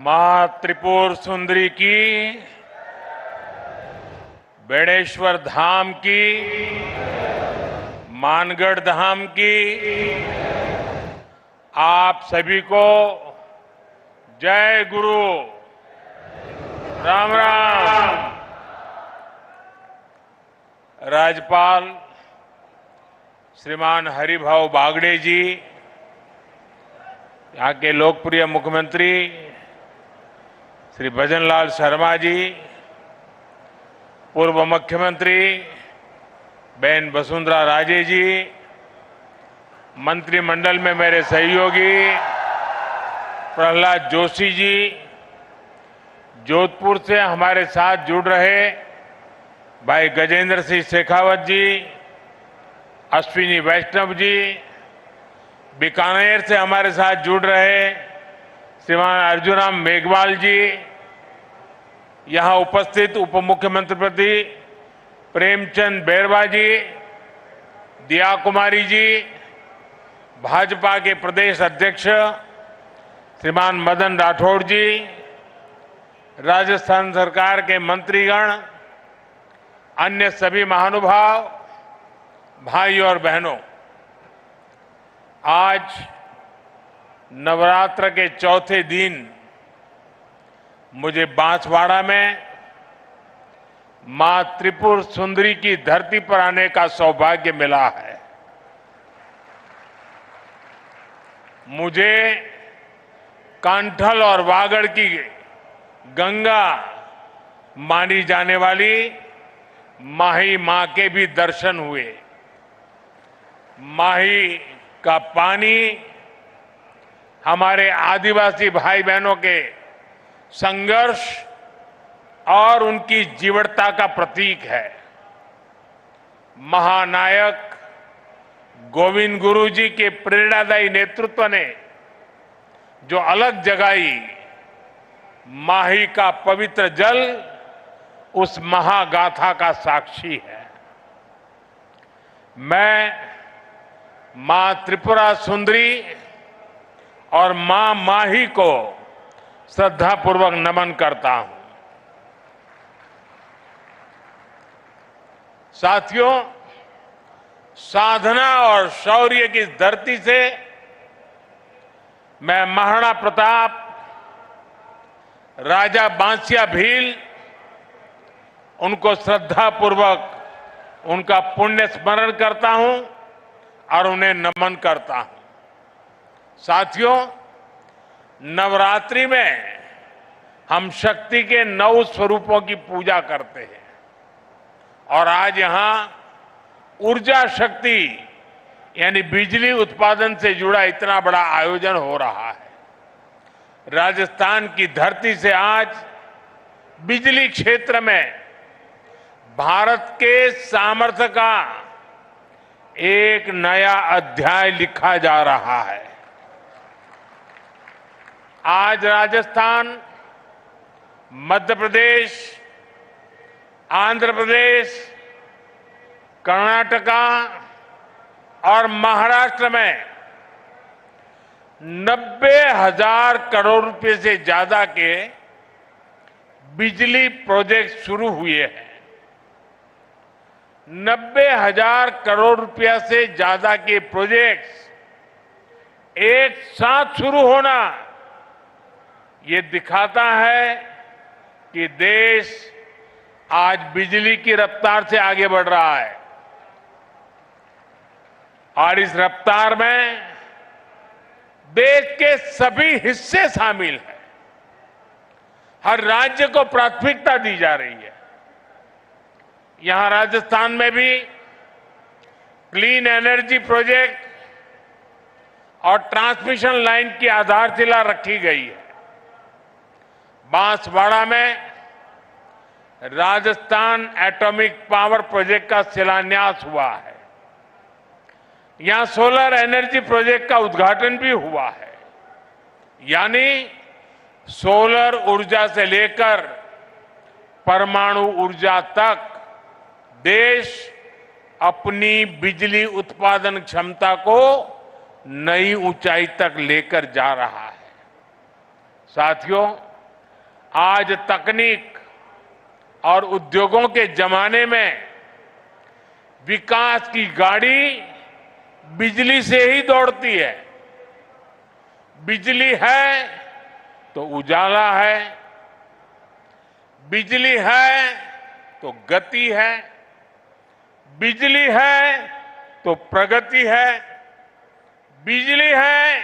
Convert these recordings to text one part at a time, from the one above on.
मां त्रिपुर सुंदरी की, बेणेश्वर धाम की, मानगढ़ धाम की, आप सभी को जय गुरु। राम राम। राज्यपाल श्रीमान हरिभाऊ बागड़े जी, यहाँ के लोकप्रिय मुख्यमंत्री श्री भजनलाल शर्मा जी, पूर्व मुख्यमंत्री बहन वसुंधरा राजे जी, मंत्रिमंडल में मेरे सहयोगी प्रहलाद जोशी जी, जोधपुर से हमारे साथ जुड़ रहे भाई गजेंद्र सिंह शेखावत जी, अश्विनी वैष्णव जी, बीकानेर से हमारे साथ जुड़ रहे श्रीमान अर्जुनराम मेघवाल जी, यहां उपस्थित उप मुख्यमंत्री पति प्रेमचंद बैरवा जी, दिया कुमारी जी, भाजपा के प्रदेश अध्यक्ष श्रीमान मदन राठौड़ जी, राजस्थान सरकार के मंत्रीगण, अन्य सभी महानुभाव, भाई और बहनों, आज नवरात्र के चौथे दिन मुझे बांसवाड़ा में मां त्रिपुर सुंदरी की धरती पर आने का सौभाग्य मिला है। मुझे कांठल और वागड़ की गंगा मानी जाने वाली माही मां के भी दर्शन हुए। माही का पानी हमारे आदिवासी भाई बहनों के संघर्ष और उनकी जीवटता का प्रतीक है। महानायक गोविंद गुरु जी के प्रेरणादायी नेतृत्व ने जो अलग जगाई, माही का पवित्र जल उस महागाथा का साक्षी है। मैं मां त्रिपुरा सुंदरी और मां माही को श्रद्धापूर्वक नमन करता हूं। साथियों, साधना और शौर्य की धरती से मैं महाराणा प्रताप, राजा बांसिया भील, उनको श्रद्धापूर्वक उनका पुण्य स्मरण करता हूं और उन्हें नमन करता हूं। साथियों, नवरात्रि में हम शक्ति के 9 स्वरूपों की पूजा करते हैं और आज यहां ऊर्जा शक्ति यानी बिजली उत्पादन से जुड़ा इतना बड़ा आयोजन हो रहा है। राजस्थान की धरती से आज बिजली क्षेत्र में भारत के सामर्थ्य का एक नया अध्याय लिखा जा रहा है। आज राजस्थान, मध्य प्रदेश, आंध्र प्रदेश, कर्नाटका और महाराष्ट्र में 90,000 करोड़ रुपए से ज्यादा के बिजली प्रोजेक्ट शुरू हुए हैं। 90,000 करोड़ रुपया से ज्यादा के प्रोजेक्ट्स एक साथ शुरू होना ये दिखाता है कि देश आज बिजली की रफ्तार से आगे बढ़ रहा है और इस रफ्तार में देश के सभी हिस्से शामिल हैं। हर राज्य को प्राथमिकता दी जा रही है। यहां राजस्थान में भी क्लीन एनर्जी प्रोजेक्ट और ट्रांसमिशन लाइन की आधारशिला रखी गई है। बांसवाड़ा में राजस्थान एटॉमिक पावर प्रोजेक्ट का शिलान्यास हुआ है। यहां सोलर एनर्जी प्रोजेक्ट का उद्घाटन भी हुआ है। यानी सोलर ऊर्जा से लेकर परमाणु ऊर्जा तक देश अपनी बिजली उत्पादन क्षमता को नई ऊंचाई तक लेकर जा रहा है। साथियों, आज तकनीक और उद्योगों के जमाने में विकास की गाड़ी बिजली से ही दौड़ती है। बिजली है तो उजाला है, बिजली है तो गति है, बिजली है तो प्रगति है, बिजली है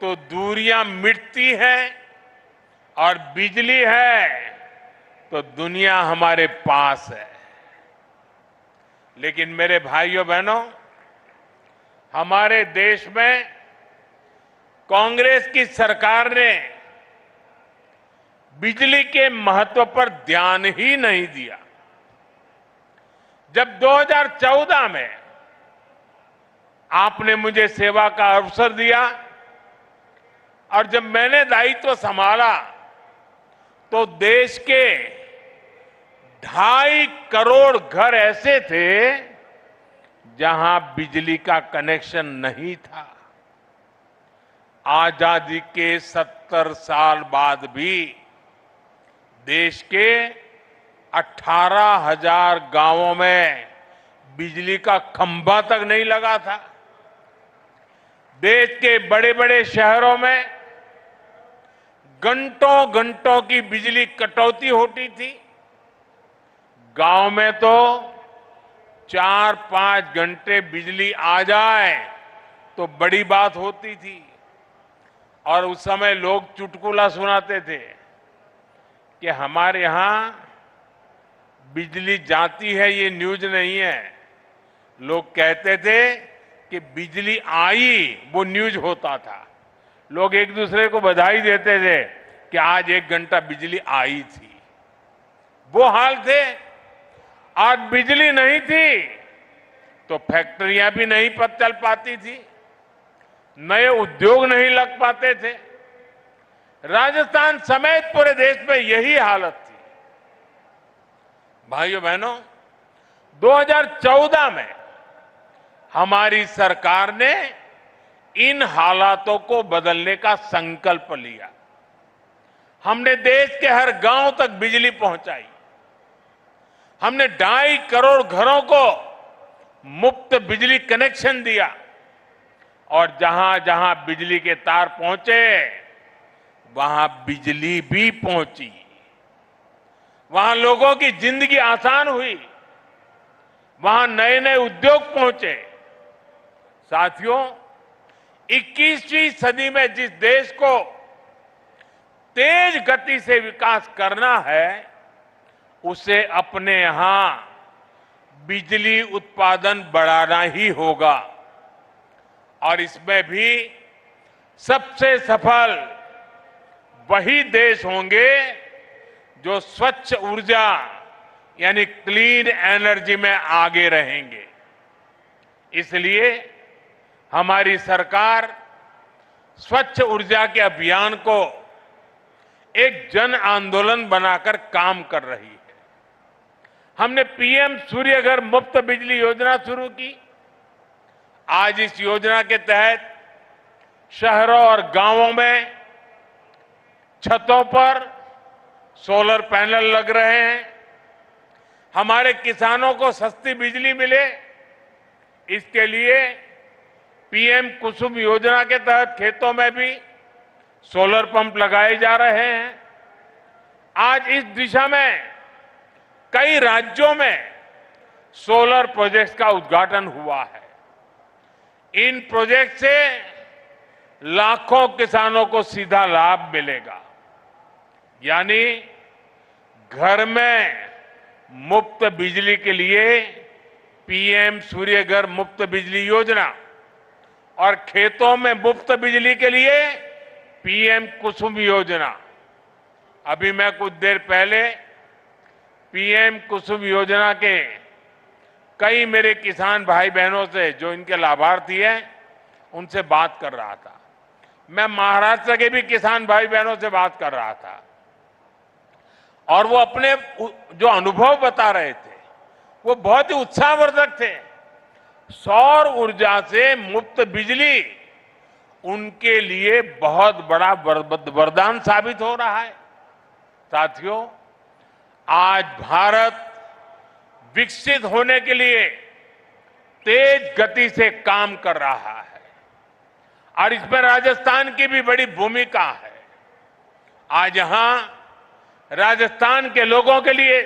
तो दूरियां मिटती हैं और बिजली है तो दुनिया हमारे पास है। लेकिन मेरे भाइयों बहनों, हमारे देश में कांग्रेस की सरकार ने बिजली के महत्व पर ध्यान ही नहीं दिया। जब 2014 में आपने मुझे सेवा का अवसर दिया और जब मैंने दायित्व संभाला तो देश के 2.5 करोड़ घर ऐसे थे जहां बिजली का कनेक्शन नहीं था। आजादी के 70 साल बाद भी देश के 18,000 गांवों में बिजली का खंभा तक नहीं लगा था। देश के बड़े बड़े शहरों में घंटों घंटों की बिजली कटौती होती थी। गांव में तो 4-5 घंटे बिजली आ जाए तो बड़ी बात होती थी और उस समय लोग चुटकुला सुनाते थे कि हमारे यहां बिजली जाती है, ये न्यूज नहीं है। लोग कहते थे कि बिजली आई, वो न्यूज होता था। लोग एक दूसरे को बधाई देते थे कि आज 1 घंटा बिजली आई थी। वो हाल थे। आज बिजली नहीं थी तो फैक्ट्रियां भी नहीं चल पाती थी, नए उद्योग नहीं लग पाते थे। राजस्थान समेत पूरे देश में यही हालत थी। भाइयों बहनों, 2014 में हमारी सरकार ने इन हालातों को बदलने का संकल्प लिया। हमने देश के हर गांव तक बिजली पहुंचाई। हमने 2.5 करोड़ घरों को मुफ्त बिजली कनेक्शन दिया और जहां जहां बिजली के तार पहुंचे वहां बिजली भी पहुंची। वहां लोगों की जिंदगी आसान हुई, वहां नए नए उद्योग पहुंचे। साथियों, 21वीं सदी में जिस देश को तेज गति से विकास करना है उसे अपने यहां बिजली उत्पादन बढ़ाना ही होगा और इसमें भी सबसे सफल वही देश होंगे जो स्वच्छ ऊर्जा यानी क्लीन एनर्जी में आगे रहेंगे। इसलिए हमारी सरकार स्वच्छ ऊर्जा के अभियान को एक जन आंदोलन बनाकर काम कर रही है। हमने पीएम सूर्य घर मुफ्त बिजली योजना शुरू की। आज इस योजना के तहत शहरों और गांवों में छतों पर सोलर पैनल लग रहे हैं। हमारे किसानों को सस्ती बिजली मिले, इसके लिए पीएम कुसुम योजना के तहत खेतों में भी सोलर पंप लगाए जा रहे हैं। आज इस दिशा में कई राज्यों में सोलर प्रोजेक्ट्स का उद्घाटन हुआ है। इन प्रोजेक्ट से लाखों किसानों को सीधा लाभ मिलेगा, यानी घर में मुफ्त बिजली के लिए पीएम सूर्य घर मुफ्त बिजली योजना और खेतों में मुफ्त बिजली के लिए पीएम कुसुम योजना। अभी मैं कुछ देर पहले पीएम कुसुम योजना के कई मेरे किसान भाई बहनों से जो इनके लाभार्थी हैं उनसे बात कर रहा था। मैं महाराष्ट्र के भी किसान भाई बहनों से बात कर रहा था और वो अपने जो अनुभव बता रहे थे वो बहुत ही उत्साहवर्धक थे। सौर ऊर्जा से मुफ्त बिजली उनके लिए बहुत बड़ा वरदान साबित हो रहा है। साथियों, आज भारत विकसित होने के लिए तेज गति से काम कर रहा है और इसमें राजस्थान की भी बड़ी भूमिका है। आज यहां राजस्थान के लोगों के लिए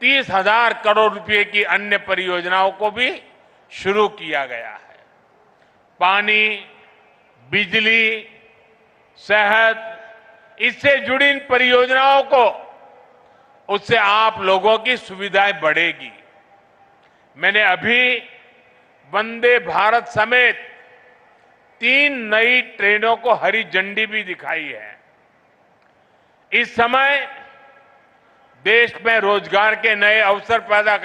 30,000 करोड़ रुपए की अन्य परियोजनाओं को भी शुरू किया गया है। पानी, बिजली, सेहत, इससे जुड़ी इन परियोजनाओं को उससे आप लोगों की सुविधाएं बढ़ेगी। मैंने अभी वंदे भारत समेत 3 नई ट्रेनों को हरी झंडी भी दिखाई है। इस समय देश में रोजगार के नए अवसर पैदा कर